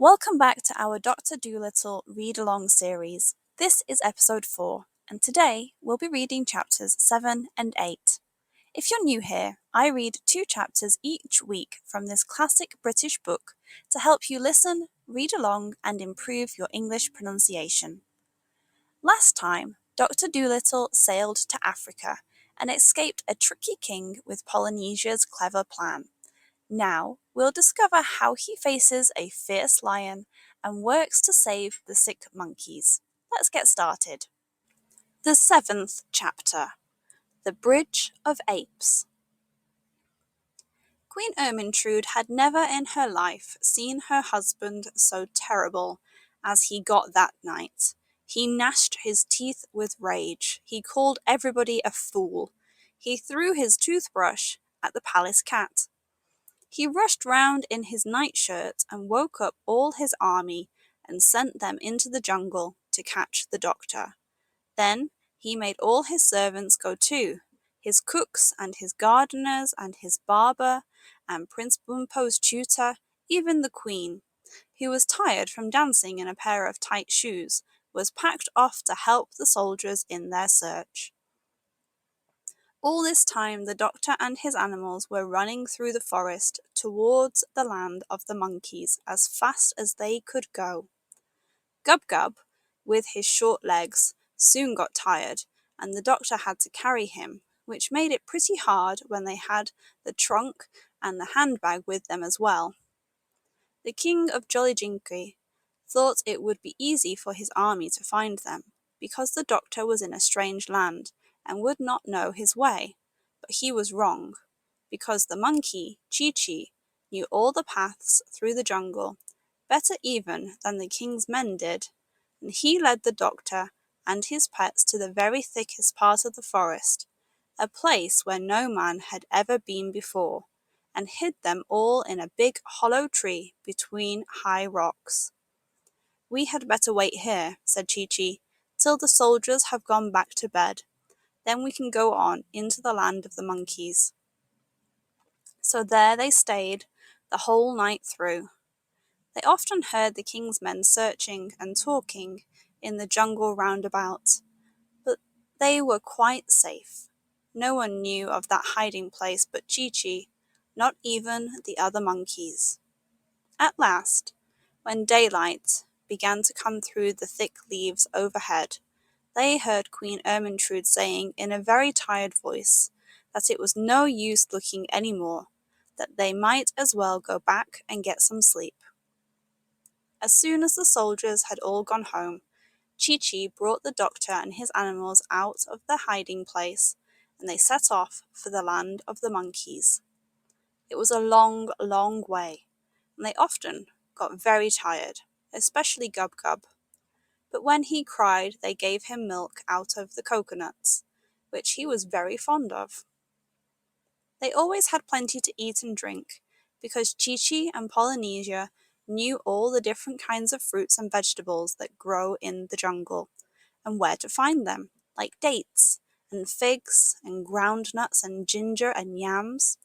Welcome back to our Doctor Dolittle read-along series. This is episode 4, and today we'll be reading chapters 7 and 8. If you're new here, I read 2 chapters each week from this classic British book to help you listen, read along, and improve your English pronunciation. Last time, Dr. Dolittle sailed to Africa and escaped a tricky king with Polynesia's clever plan. Now, we'll discover how he faces a fierce lion and works to save the sick monkeys. Let's get started. The 7th chapter, The Bridge of Apes. Queen Ermintrude had never in her life seen her husband so terrible as he got that night. He gnashed his teeth with rage. He called everybody a fool. He threw his toothbrush at the palace cat. He rushed round in his nightshirt and woke up all his army and sent them into the jungle to catch the doctor. Then he made all his servants go too, his cooks and his gardeners and his barber and Prince Bumpo's tutor, even the queen, who was tired from dancing in a pair of tight shoes, was packed off to help the soldiers in their search. All this time the doctor and his animals were running through the forest towards the land of the monkeys as fast as they could go. Gub-Gub, with his short legs, soon got tired, and the doctor had to carry him, which made it pretty hard when they had the trunk and the handbag with them as well. The king of Jolliginki thought it would be easy for his army to find them, because the doctor was in a strange land and would not know his way, but he was wrong, because the monkey, Chi-Chi, knew all the paths through the jungle, better even than the king's men did, and he led the doctor and his pets to the very thickest part of the forest, a place where no man had ever been before, and hid them all in a big hollow tree between high rocks. "We had better wait here," said Chi-Chi, "till the soldiers have gone back to bed. Then we can go on into the land of the monkeys." So there they stayed the whole night through. They often heard the king's men searching and talking in the jungle round about, but they were quite safe. No one knew of that hiding place but Chi-Chi, not even the other monkeys. At last, when daylight began to come through the thick leaves overhead, they heard Queen Ermintrude saying in a very tired voice that it was no use looking any more, that they might as well go back and get some sleep. As soon as the soldiers had all gone home, Chi-Chi brought the doctor and his animals out of the hiding place, and they set off for the land of the monkeys. It was a long, long way, and they often got very tired, especially Gub-Gub. But when he cried, they gave him milk out of the coconuts, which he was very fond of. They always had plenty to eat and drink, because Chi-Chi and Polynesia knew all the different kinds of fruits and vegetables that grow in the jungle, and where to find them, like dates, and figs, and groundnuts, and ginger, and yams.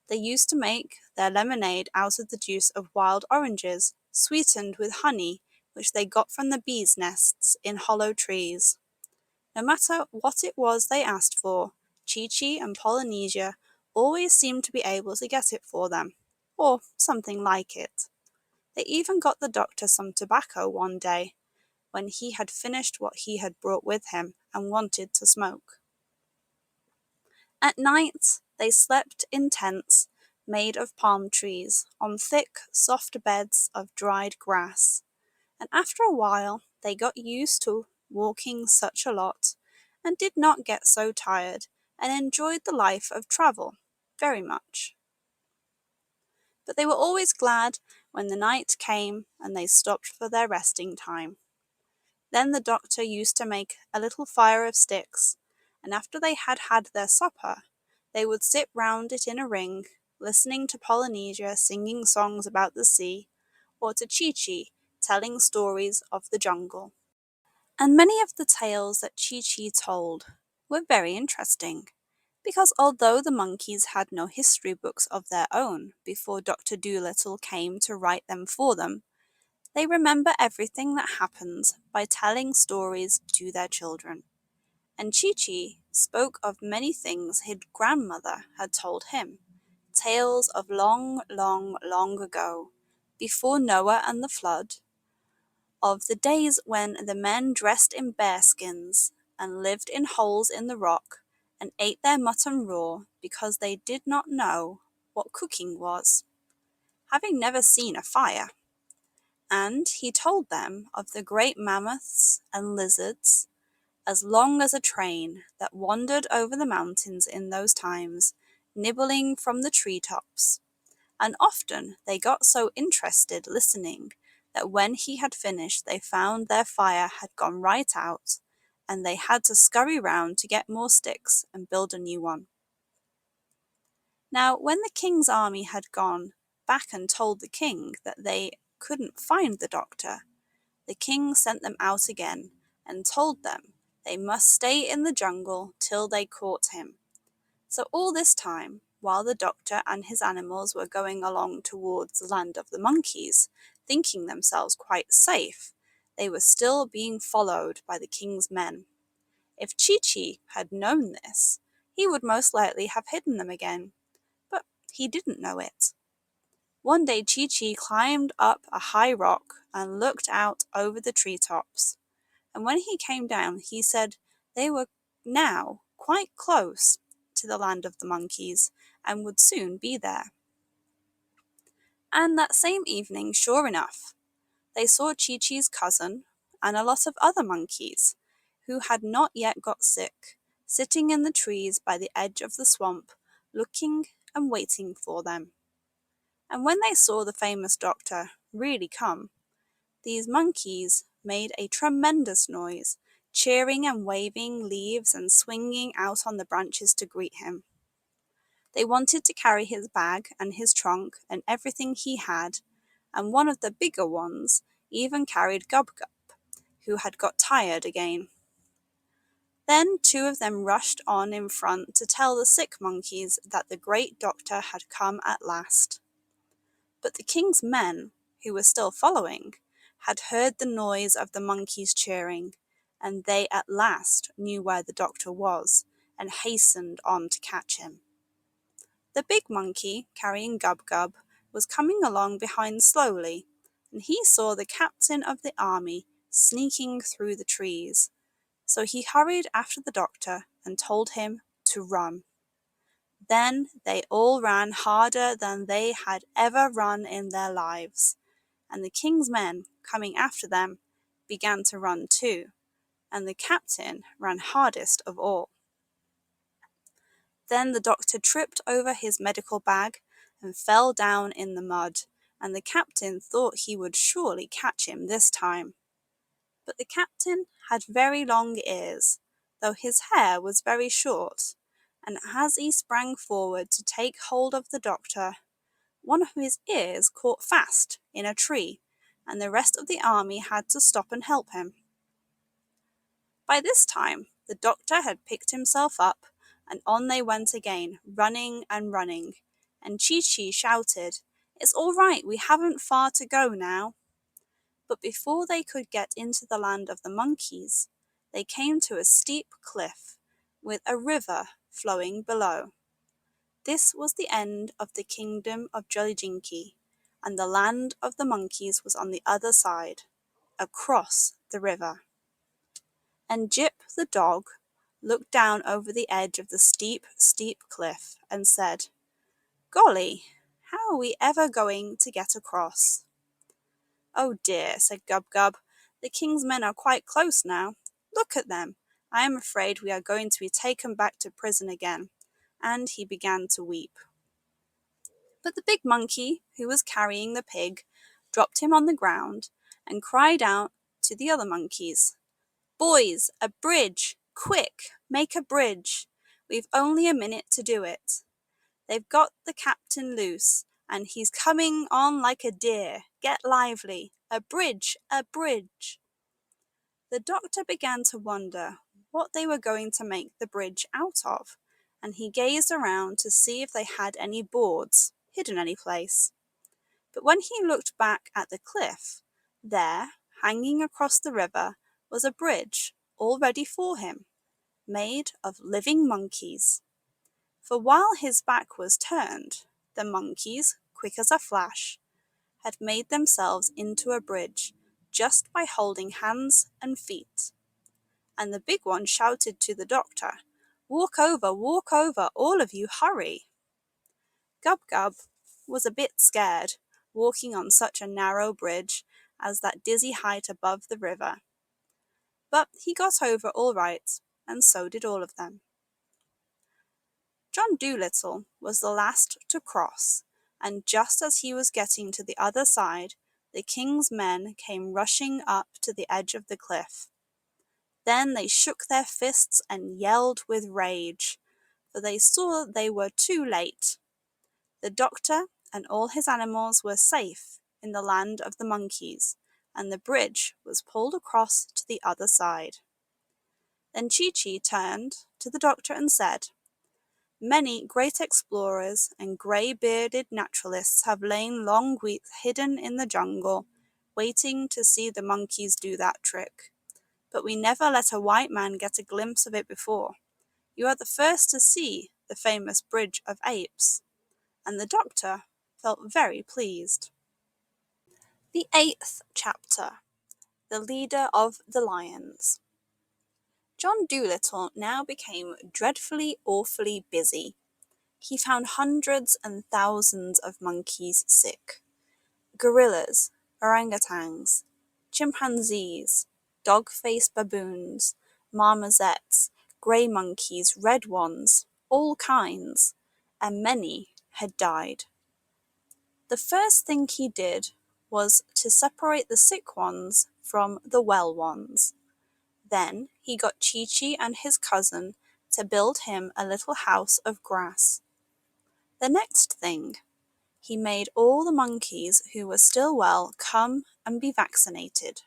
They used to make their lemonade out of the juice of wild oranges, sweetened with honey, which they got from the bees' nests in hollow trees. No matter what it was they asked for, Chi-Chi and Polynesia always seemed to be able to get it for them, or something like it. They even got the doctor some tobacco one day, when he had finished what he had brought with him and wanted to smoke. At night, they slept in tents made of palm trees, on thick, soft beds of dried grass, and after a while they got used to walking such a lot, and did not get so tired, and enjoyed the life of travel very much. But they were always glad when the night came and they stopped for their resting time. Then the doctor used to make a little fire of sticks, and after they had had their supper, they would sit round it in a ring, listening to Polynesia singing songs about the sea, or to Chi-Chi telling stories of the jungle. And many of the tales that Chi-Chi told were very interesting, because although the monkeys had no history books of their own before Dr. Dolittle came to write them for them, They remember everything that happens by telling stories to their children. And Chi-Chi spoke of many things his grandmother had told him, tales of long, long, long ago, before Noah and the flood, of the days when the men dressed in bearskins and lived in holes in the rock and ate their mutton raw because they did not know what cooking was, having never seen a fire. And he told them of the great mammoths and lizards, as long as a train, that wandered over the mountains in those times, nibbling from the treetops. And often they got so interested listening that when he had finished they found their fire had gone right out, and they had to scurry round to get more sticks and build a new one. Now when the king's army had gone back and told the king that they couldn't find the doctor, the king sent them out again and told them they must stay in the jungle till they caught him. So all this time, while the doctor and his animals were going along towards the land of the monkeys, thinking themselves quite safe, they were still being followed by the king's men. If Chi-Chi had known this, he would most likely have hidden them again, but he didn't know it. One day Chi-Chi climbed up a high rock and looked out over the treetops, and when he came down he said they were now quite close to the land of the monkeys and would soon be there. And that same evening, sure enough, they saw Chi-Chi's cousin and a lot of other monkeys who had not yet got sick, sitting in the trees by the edge of the swamp, looking and waiting for them. And when they saw the famous doctor really come, these monkeys made a tremendous noise, cheering and waving leaves and swinging out on the branches to greet him. They wanted to carry his bag and his trunk and everything he had, and one of the bigger ones even carried Gub Gub, who had got tired again. Then two of them rushed on in front to tell the sick monkeys that the great doctor had come at last. But the king's men, who were still following, had heard the noise of the monkeys cheering, and they at last knew where the doctor was, and hastened on to catch him. The big monkey, carrying Gub Gub, was coming along behind slowly, and he saw the captain of the army sneaking through the trees. So he hurried after the doctor and told him to run. Then they all ran harder than they had ever run in their lives, and the king's men, coming after them, began to run too, and the captain ran hardest of all. Then the doctor tripped over his medical bag and fell down in the mud, and the captain thought he would surely catch him this time. But the captain had very long ears, though his hair was very short, and as he sprang forward to take hold of the doctor, one of his ears caught fast in a tree, and the rest of the army had to stop and help him. By this time, the doctor had picked himself up, and on they went again, running and running, and Chi-Chi shouted, "It's all right, we haven't far to go now." But before they could get into the land of the monkeys, they came to a steep cliff, with a river flowing below. This was the end of the kingdom of Jolliginki, and the land of the monkeys was on the other side, across the river. And Jip the dog looked down over the edge of the steep, steep cliff and said, "Golly, how are we ever going to get across?" "Oh dear," said Gub Gub, "the king's men are quite close now. Look at them. I am afraid we are going to be taken back to prison again." And he began to weep. But the big monkey, who was carrying the pig, dropped him on the ground and cried out to the other monkeys, "Boys, a bridge! Quick, make a bridge! We've only a minute to do it. They've got the captain loose, and he's coming on like a deer. Get lively! A bridge! A bridge!" The doctor began to wonder what they were going to make the bridge out of, and he gazed around to see if they had any boards hidden any place. But when he looked back at the cliff, There, hanging across the river, was a bridge all ready for him, made of living monkeys. For while his back was turned, the monkeys, quick as a flash, had made themselves into a bridge just by holding hands and feet. And the big one shouted to the doctor, walk over, all of you, hurry!" Gub Gub was a bit scared, walking on such a narrow bridge as that dizzy height above the river. But he got over all right, and so did all of them. John Dolittle was the last to cross, and just as he was getting to the other side, the king's men came rushing up to the edge of the cliff. Then they shook their fists and yelled with rage, for they saw they were too late. The doctor and all his animals were safe in the land of the monkeys, and the bridge was pulled across to the other side. Then Chee-Chee turned to the doctor and said, "Many great explorers and grey-bearded naturalists have lain long weeks hidden in the jungle, waiting to see the monkeys do that trick. But we never let a white man get a glimpse of it before. You are the first to see the famous Bridge of Apes." And the doctor felt very pleased. The 8th chapter. The Leader of the Lions. John Dolittle now became dreadfully, awfully busy. He found hundreds and thousands of monkeys sick. Gorillas, orangutans, chimpanzees, dog-faced baboons, marmosets, grey monkeys, red ones, all kinds, and many had died. The first thing he did was to separate the sick ones from the well ones. Then he got Chee-Chee and his cousin to build him a little house of grass. The next thing, he made all the monkeys who were still well come and be vaccinated.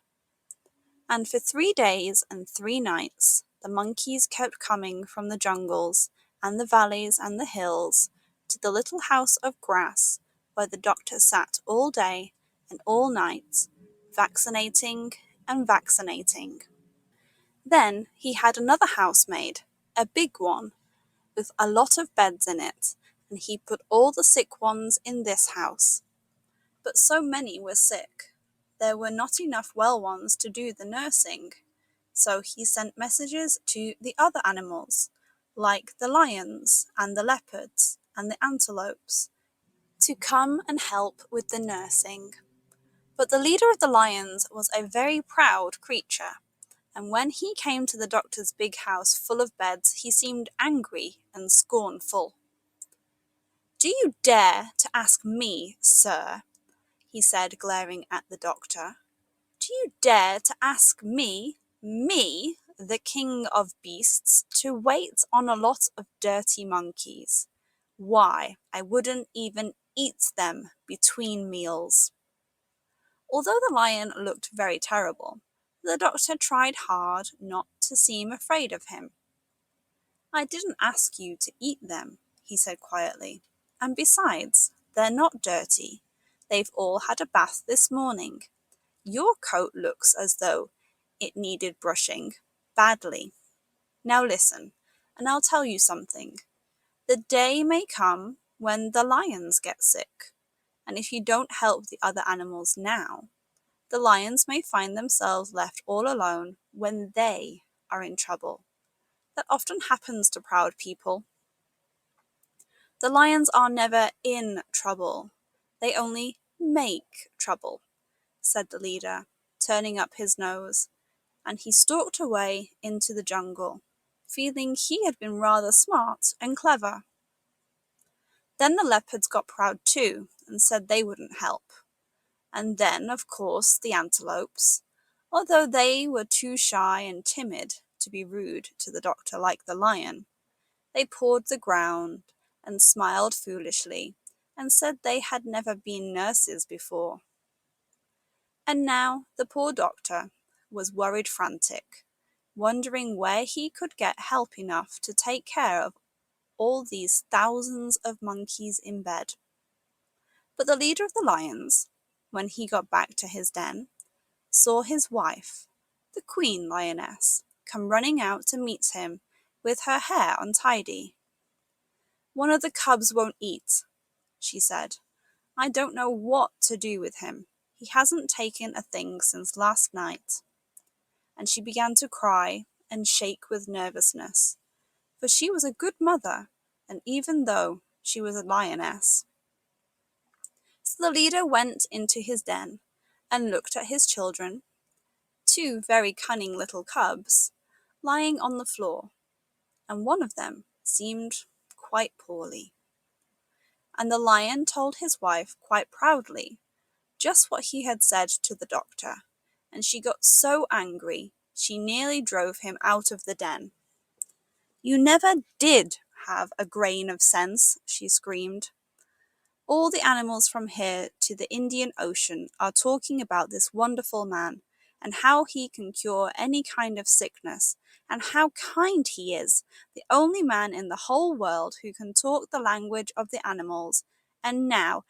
And for 3 days and 3 nights, the monkeys kept coming from the jungles and the valleys and the hills to the little house of grass where the doctor sat all day and all night, vaccinating and vaccinating. Then he had another house made, a big one, with a lot of beds in it, and he put all the sick ones in this house. But so many were sick, there were not enough well ones to do the nursing, so he sent messages to the other animals, like the lions and the leopards and the antelopes, to come and help with the nursing. But the leader of the lions was a very proud creature, and when he came to the doctor's big house full of beds, he seemed angry and scornful. "Do you dare to ask me, sir?" he said, glaring at the doctor. "Do you dare to ask me, the king of beasts, to wait on a lot of dirty monkeys? Why, I wouldn't even eat them between meals." Although the lion looked very terrible, the doctor tried hard not to seem afraid of him. "I didn't ask you to eat them," he said quietly. "And besides, they're not dirty. They've all had a bath this morning. Your coat looks as though it needed brushing badly. Now listen, and I'll tell you something. The day may come when the lions get sick, and if you don't help the other animals now, the lions may find themselves left all alone when they are in trouble. That often happens to proud people. The lions are never in trouble. They only make trouble," said the leader, turning up his nose, and he stalked away into the jungle, feeling he had been rather smart and clever. Then the leopards got proud too, and said they wouldn't help. And then, of course, the antelopes, although they were too shy and timid to be rude to the doctor like the lion, they pawed the ground and smiled foolishly and said they had never been nurses before. And now the poor doctor was worried frantic, wondering where he could get help enough to take care of all these thousands of monkeys in bed. But the leader of the lions, when he got back to his den, saw his wife, the queen lioness, come running out to meet him with her hair untidy. "One of the cubs won't eat," she said. "I don't know what to do with him. He hasn't taken a thing since last night." And she began to cry and shake with nervousness, for she was a good mother, and even though she was a lioness. So the leader went into his den and looked at his children, two very cunning little cubs, lying on the floor, and one of them seemed quite poorly. And the lion told his wife quite proudly just what he had said to the doctor, and she got so angry she nearly drove him out of the den. "You never did have a grain of sense," she screamed. "All the animals from here to the Indian Ocean are talking about this wonderful man, and how he can cure any kind of sickness, and how kind he is, the only man in the whole world who can talk the language of the animals. And now,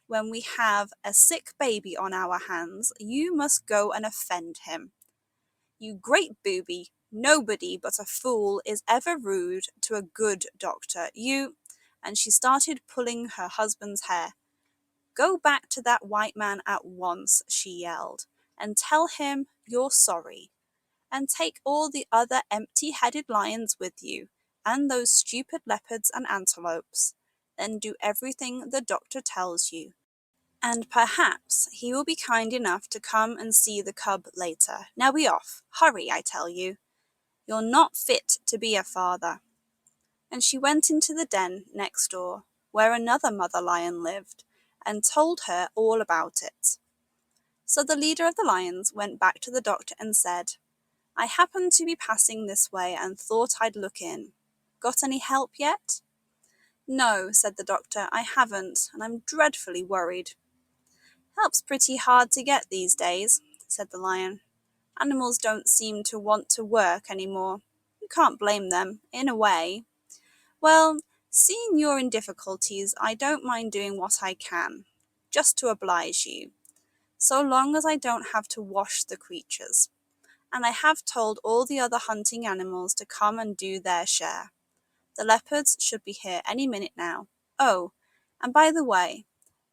when we have a sick baby on our hands, you must go and offend him. You great booby, nobody but a fool is ever rude to a good doctor. You—" and she started pulling her husband's hair. "Go back to that white man at once," she yelled, "and tell him you're sorry. And take all the other empty-headed lions with you, and those stupid leopards and antelopes. Then do everything the doctor tells you. And perhaps he will be kind enough to come and see the cub later. Now be off. Hurry, I tell you. You're not fit to be a father." And she went into the den next door, where another mother lion lived, and told her all about it. So the leader of the lions went back to the doctor and said, "I happened to be passing this way and thought I'd look in. Got any help yet?" "No," said the doctor, "I haven't, and I'm dreadfully worried." "Help's pretty hard to get these days," said the lion. "Animals don't seem to want to work any more. You can't blame them, in a way. Well, seeing you're in difficulties, I don't mind doing what I can, just to oblige you, so long as I don't have to wash the creatures. And I have told all the other hunting animals to come and do their share. The leopards should be here any minute now. Oh, and by the way,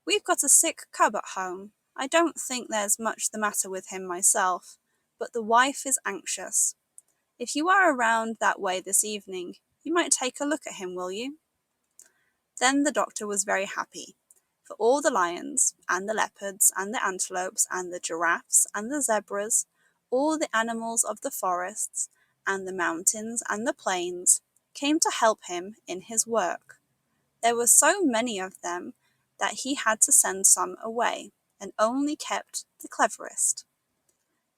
we've got a sick cub at home. I don't think there's much the matter with him myself, but the wife is anxious. If you are around that way this evening, you might take a look at him, will you?" Then the doctor was very happy, for all the lions, and the leopards, and the antelopes, and the giraffes, and the zebras, all the animals of the forests, and the mountains, and the plains, came to help him in his work. There were so many of them that he had to send some away, and only kept the cleverest.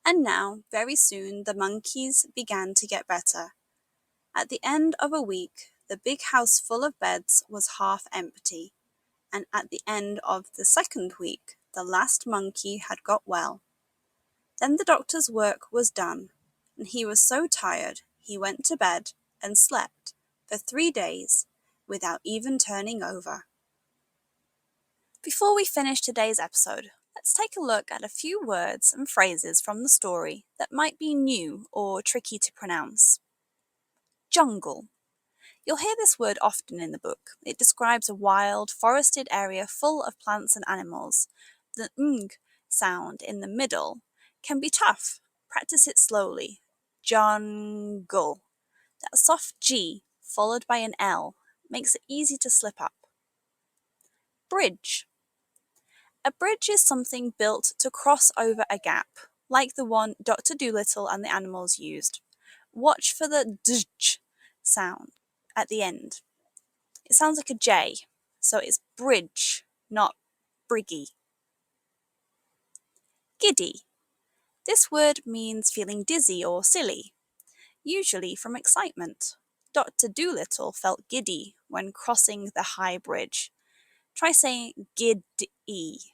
And now, very soon, the monkeys began to get better. At the end of a week, the big house full of beds was half empty, and at the end of the second week, the last monkey had got well. Then the doctor's work was done, and he was so tired he went to bed and slept for 3 days without even turning over. Before we finish today's episode, let's take a look at a few words and phrases from the story that might be new or tricky to pronounce. Jungle. You'll hear this word often in the book. It describes a wild, forested area full of plants and animals. The ng sound in the middle can be tough. Practice it slowly. Jungle. That soft G followed by an L makes it easy to slip up. Bridge. A bridge is something built to cross over a gap, like the one Dr. Dolittle and the animals used. Watch for the dj sound at the end. It sounds like a J, so it's bridge, not briggy. Giddy. This word means feeling dizzy or silly, usually from excitement. Dr. Dolittle felt giddy when crossing the high bridge. Try saying giddy.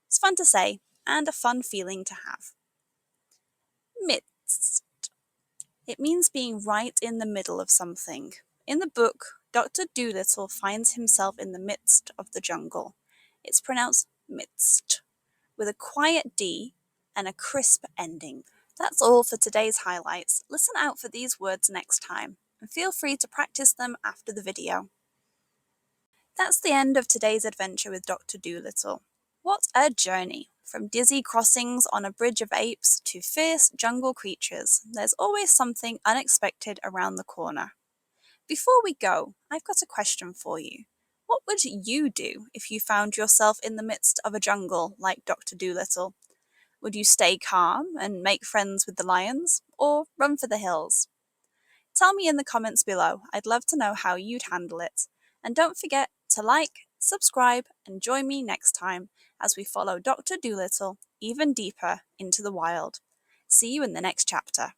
It's fun to say and a fun feeling to have. Midst. It means being right in the middle of something. In the book, Dr. Dolittle finds himself in the midst of the jungle. It's pronounced midst, with a quiet D and a crisp ending. That's all for today's highlights. Listen out for these words next time, and feel free to practice them after the video. That's the end of today's adventure with Dr. Dolittle. What a journey! From dizzy crossings on a bridge of apes to fierce jungle creatures, there's always something unexpected around the corner. Before we go, I've got a question for you. What would you do if you found yourself in the midst of a jungle like Dr. Dolittle? Would you stay calm and make friends with the lions, or run for the hills? Tell me in the comments below. I'd love to know how you'd handle it. And don't forget to like, subscribe, and join me next time as we follow Dr. Dolittle even deeper into the wild. See you in the next chapter.